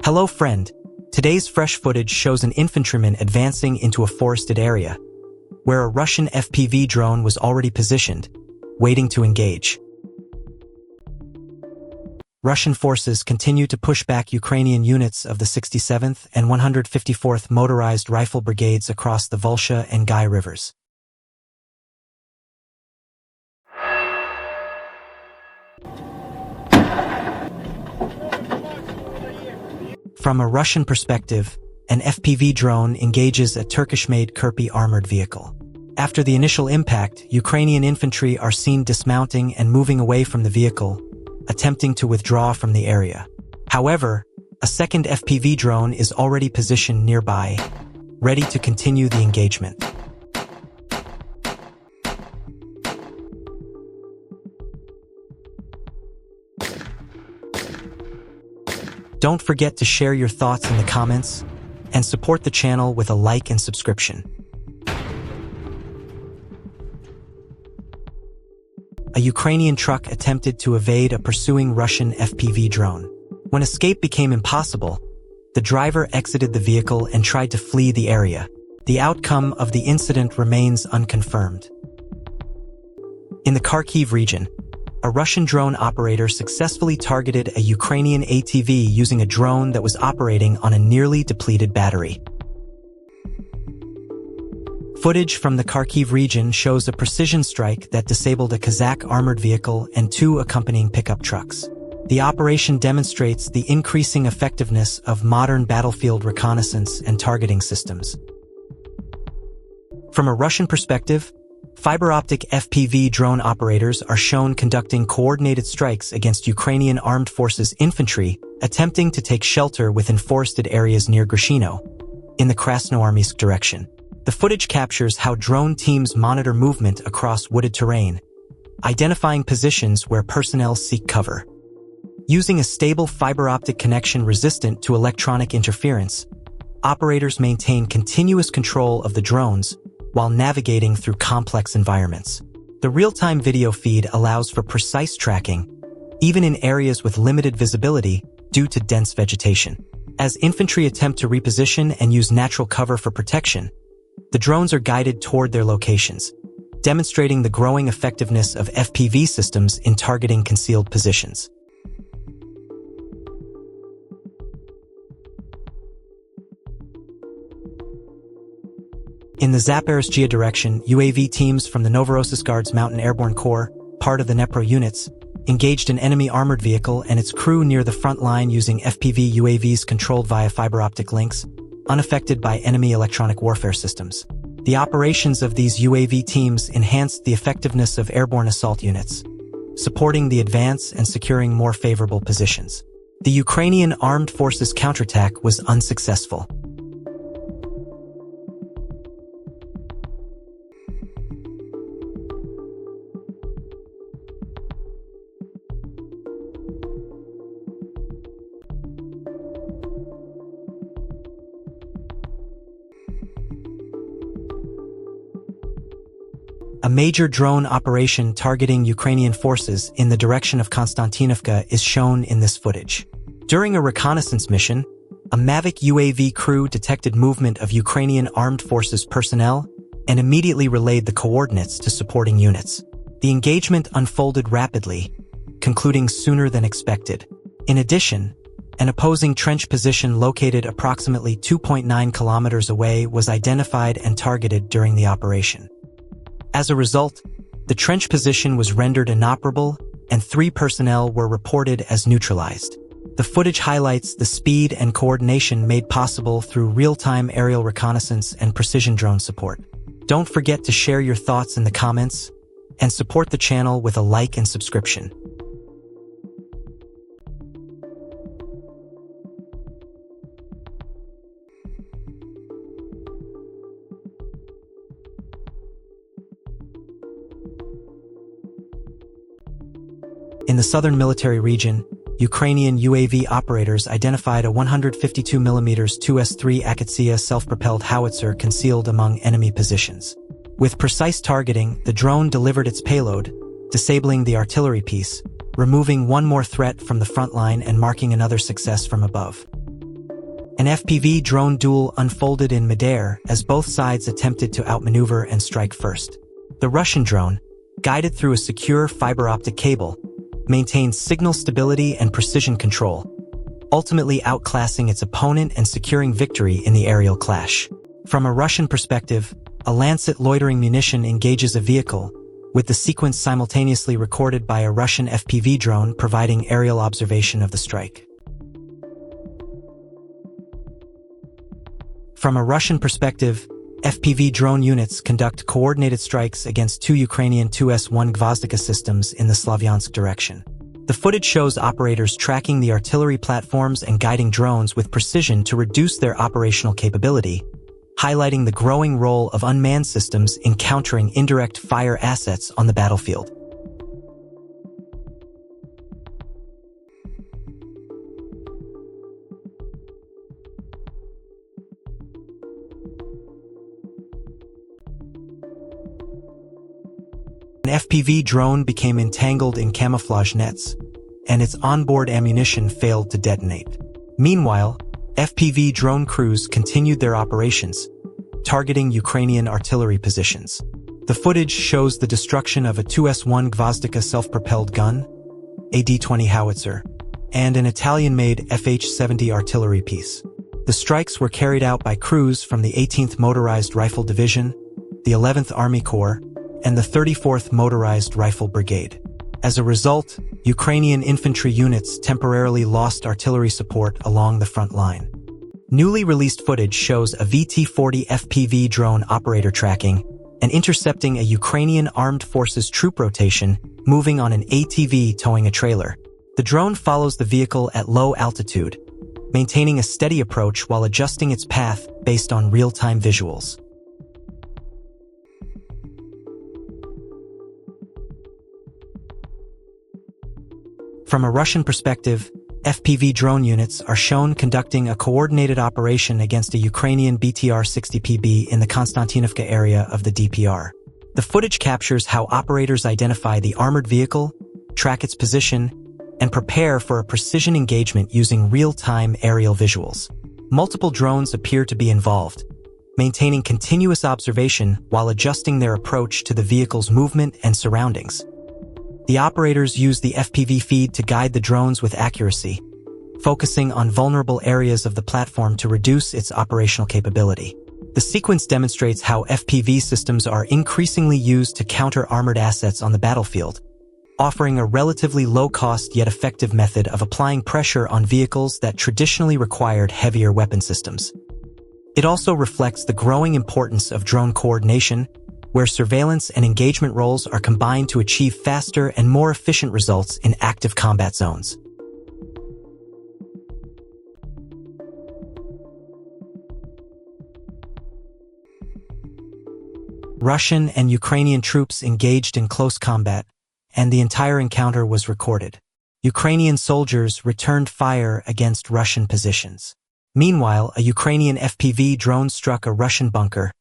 Hello friend, today's fresh footage shows an infantryman advancing into a forested area, where a Russian FPV drone was already positioned, waiting to engage. Russian forces continue to push back Ukrainian units of the 67th and 154th Motorized Rifle Brigades across the Volga and Gai rivers. From a Russian perspective, an FPV drone engages a Turkish-made Kirpi armored vehicle. After the initial impact, Ukrainian infantry are seen dismounting and moving away from the vehicle, attempting to withdraw from the area. However, a second FPV drone is already positioned nearby, ready to continue the engagement. Don't forget to share your thoughts in the comments and support the channel with a like and subscription. A Ukrainian truck attempted to evade a pursuing Russian FPV drone. When escape became impossible, the driver exited the vehicle and tried to flee the area. The outcome of the incident remains unconfirmed. In the Kharkiv region, a Russian drone operator successfully targeted a Ukrainian ATV using a drone that was operating on a nearly depleted battery. Footage from the Kharkiv region shows a precision strike that disabled a Kazakh armored vehicle and 2 accompanying pickup trucks. The operation demonstrates the increasing effectiveness of modern battlefield reconnaissance and targeting systems. From a Russian perspective, fiber optic FPV drone operators are shown conducting coordinated strikes against Ukrainian armed forces infantry attempting to take shelter within forested areas near Grishino, in the Krasnoarmysk direction. The footage captures how drone teams monitor movement across wooded terrain, identifying positions where personnel seek cover. Using a stable fiber optic connection resistant to electronic interference, operators maintain continuous control of the drones while navigating through complex environments. The real-time video feed allows for precise tracking, even in areas with limited visibility due to dense vegetation. As infantry attempt to reposition and use natural cover for protection, the drones are guided toward their locations, demonstrating the growing effectiveness of FPV systems in targeting concealed positions. In the Zaporizhzhia direction, UAV teams from the Novorossiysk's Mountain Airborne Corps, part of the Dnepro units, engaged an enemy armored vehicle and its crew near the front line using FPV UAVs controlled via fiber optic links, unaffected by enemy electronic warfare systems. The operations of these UAV teams enhanced the effectiveness of airborne assault units, supporting the advance and securing more favorable positions. The Ukrainian armed forces counterattack was unsuccessful. A major drone operation targeting Ukrainian forces in the direction of Konstantinovka is shown in this footage. During a reconnaissance mission, a Mavic UAV crew detected movement of Ukrainian armed forces personnel and immediately relayed the coordinates to supporting units. The engagement unfolded rapidly, concluding sooner than expected. In addition, an opposing trench position located approximately 2.9 kilometers away was identified and targeted during the operation. As a result, the trench position was rendered inoperable and 3 personnel were reported as neutralized. The footage highlights the speed and coordination made possible through real-time aerial reconnaissance and precision drone support. Don't forget to share your thoughts in the comments and support the channel with a like and subscription. In the southern military region, Ukrainian UAV operators identified a 152mm 2S3 Akatsia self-propelled howitzer concealed among enemy positions. With precise targeting, the drone delivered its payload, disabling the artillery piece, removing one more threat from the front line and marking another success from above. An FPV drone duel unfolded in midair as both sides attempted to outmaneuver and strike first. The Russian drone, guided through a secure fiber optic cable, maintained signal stability and precision control, ultimately outclassing its opponent and securing victory in the aerial clash. From a Russian perspective, a Lancet loitering munition engages a vehicle, with the sequence simultaneously recorded by a Russian FPV drone providing aerial observation of the strike. From a Russian perspective, FPV drone units conduct coordinated strikes against two Ukrainian 2S-1 Gvozdika systems in the Slavyansk direction. The footage shows operators tracking the artillery platforms and guiding drones with precision to reduce their operational capability, highlighting the growing role of unmanned systems in countering indirect fire assets on the battlefield. An FPV drone became entangled in camouflage nets, and its onboard ammunition failed to detonate. Meanwhile, FPV drone crews continued their operations, targeting Ukrainian artillery positions. The footage shows the destruction of a 2S-1 Gvozdika self-propelled gun, a D-20 howitzer, and an Italian-made FH-70 artillery piece. The strikes were carried out by crews from the 18th Motorized Rifle Division, the 11th Army Corps, and the 34th Motorized Rifle Brigade. As a result, Ukrainian infantry units temporarily lost artillery support along the front line. Newly released footage shows a VT-40 FPV drone operator tracking and intercepting a Ukrainian armed forces troop rotation moving on an ATV towing a trailer. The drone follows the vehicle at low altitude, maintaining a steady approach while adjusting its path based on real-time visuals. From a Russian perspective, FPV drone units are shown conducting a coordinated operation against a Ukrainian BTR-60PB in the Konstantinovka area of the DPR. The footage captures how operators identify the armored vehicle, track its position, and prepare for a precision engagement using real-time aerial visuals. Multiple drones appear to be involved, maintaining continuous observation while adjusting their approach to the vehicle's movement and surroundings. The operators use the FPV feed to guide the drones with accuracy, focusing on vulnerable areas of the platform to reduce its operational capability. The sequence demonstrates how FPV systems are increasingly used to counter armored assets on the battlefield, offering a relatively low-cost yet effective method of applying pressure on vehicles that traditionally required heavier weapon systems. It also reflects the growing importance of drone coordination, where surveillance and engagement roles are combined to achieve faster and more efficient results in active combat zones. Russian and Ukrainian troops engaged in close combat, and the entire encounter was recorded. Ukrainian soldiers returned fire against Russian positions. Meanwhile, a Ukrainian FPV drone struck a Russian bunker,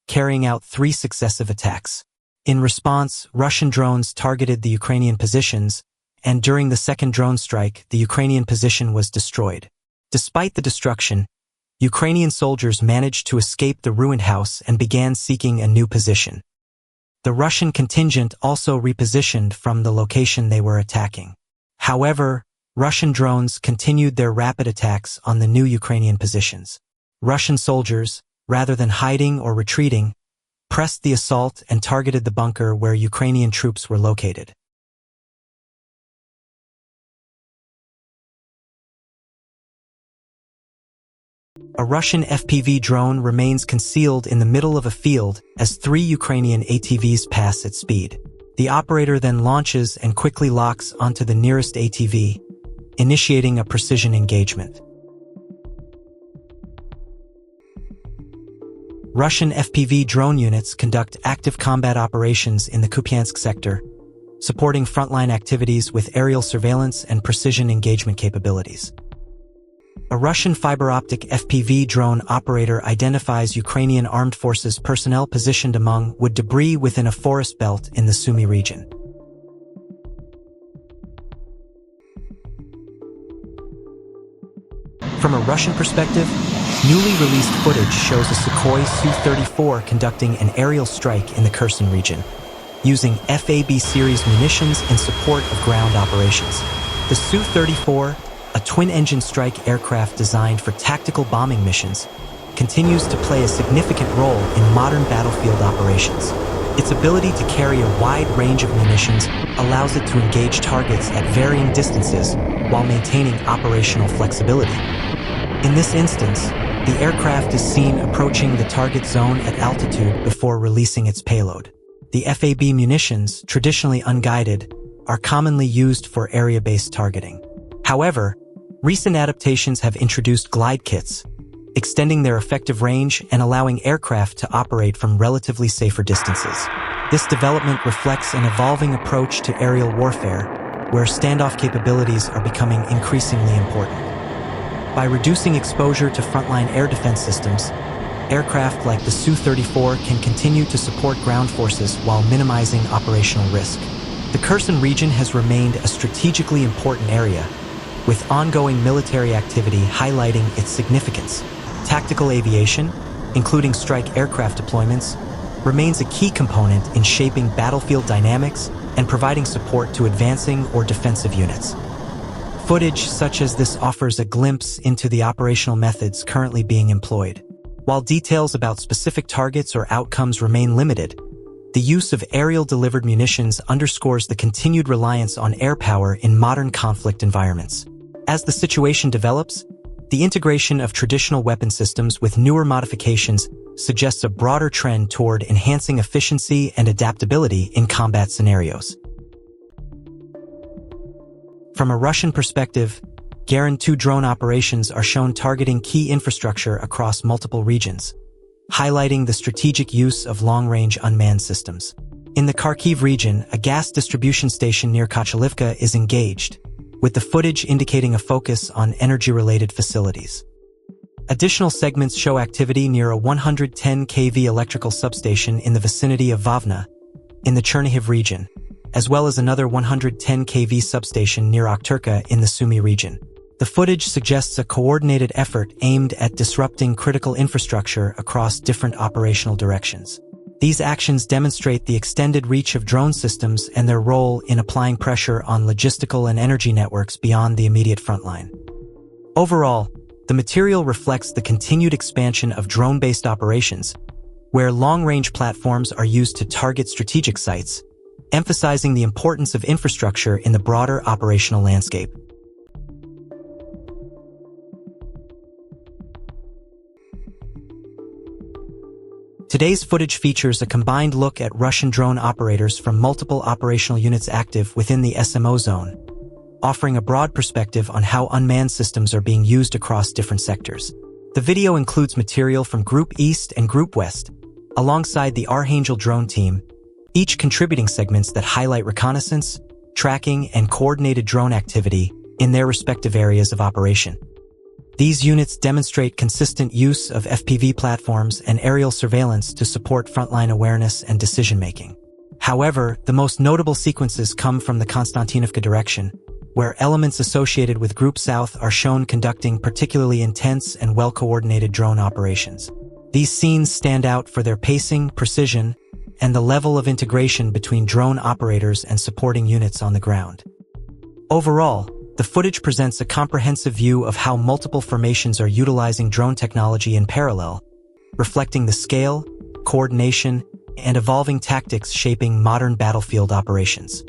carrying out 3 successive attacks. In response, Russian drones targeted the Ukrainian positions, and during the second drone strike, the Ukrainian position was destroyed. Despite the destruction, Ukrainian soldiers managed to escape the ruined house and began seeking a new position. The Russian contingent also repositioned from the location they were attacking. However, Russian drones continued their rapid attacks on the new Ukrainian positions. Russian soldiers, rather than hiding or retreating, pressed the assault and targeted the bunker where Ukrainian troops were located. A Russian FPV drone remains concealed in the middle of a field as 3 Ukrainian ATVs pass at speed. The operator then launches and quickly locks onto the nearest ATV, initiating a precision engagement. Russian FPV drone units conduct active combat operations in the Kupiansk sector, supporting frontline activities with aerial surveillance and precision engagement capabilities. A Russian fiber optic FPV drone operator identifies Ukrainian armed forces personnel positioned among wood debris within a forest belt in the Sumy region. From a Russian perspective, Newly released footage shows a Sukhoi Su-34 conducting an aerial strike in the Kherson region, using FAB series munitions in support of ground operations. The Su-34, a twin-engine strike aircraft designed for tactical bombing missions, continues to play a significant role in modern battlefield operations. Its ability to carry a wide range of munitions allows it to engage targets at varying distances while maintaining operational flexibility. In this instance, the aircraft is seen approaching the target zone at altitude before releasing its payload. The FAB munitions, traditionally unguided, are commonly used for area-based targeting. However, recent adaptations have introduced glide kits, extending their effective range and allowing aircraft to operate from relatively safer distances. This development reflects an evolving approach to aerial warfare, where standoff capabilities are becoming increasingly important. By reducing exposure to frontline air defense systems, aircraft like the Su-34 can continue to support ground forces while minimizing operational risk. The Kherson region has remained a strategically important area, with ongoing military activity highlighting its significance. Tactical aviation, including strike aircraft deployments, remains a key component in shaping battlefield dynamics and providing support to advancing or defensive units. Footage such as this offers a glimpse into the operational methods currently being employed. While details about specific targets or outcomes remain limited, the use of aerial-delivered munitions underscores the continued reliance on air power in modern conflict environments. As the situation develops, the integration of traditional weapon systems with newer modifications suggests a broader trend toward enhancing efficiency and adaptability in combat scenarios. From a Russian perspective, Garand-2 drone operations are shown targeting key infrastructure across multiple regions, highlighting the strategic use of long-range unmanned systems. In the Kharkiv region, a gas distribution station near Kochalivka is engaged, with the footage indicating a focus on energy-related facilities. Additional segments show activity near a 110 kV electrical substation in the vicinity of Vavna, in the Chernihiv region, as well as another 110 kV substation near Okhturka in the Sumy region. The footage suggests a coordinated effort aimed at disrupting critical infrastructure across different operational directions. These actions demonstrate the extended reach of drone systems and their role in applying pressure on logistical and energy networks beyond the immediate frontline. Overall, the material reflects the continued expansion of drone-based operations, where long-range platforms are used to target strategic sites, emphasizing the importance of infrastructure in the broader operational landscape. Today's footage features a combined look at Russian drone operators from multiple operational units active within the SMO zone, offering a broad perspective on how unmanned systems are being used across different sectors. The video includes material from Group East and Group West, alongside the Archangel drone team, each contributing segments that highlight reconnaissance, tracking, and coordinated drone activity in their respective areas of operation. These units demonstrate consistent use of FPV platforms and aerial surveillance to support frontline awareness and decision-making. However, the most notable sequences come from the Konstantinovka direction, where elements associated with Group South are shown conducting particularly intense and well-coordinated drone operations. These scenes stand out for their pacing, precision, and the level of integration between drone operators and supporting units on the ground. Overall, the footage presents a comprehensive view of how multiple formations are utilizing drone technology in parallel, reflecting the scale, coordination, and evolving tactics shaping modern battlefield operations.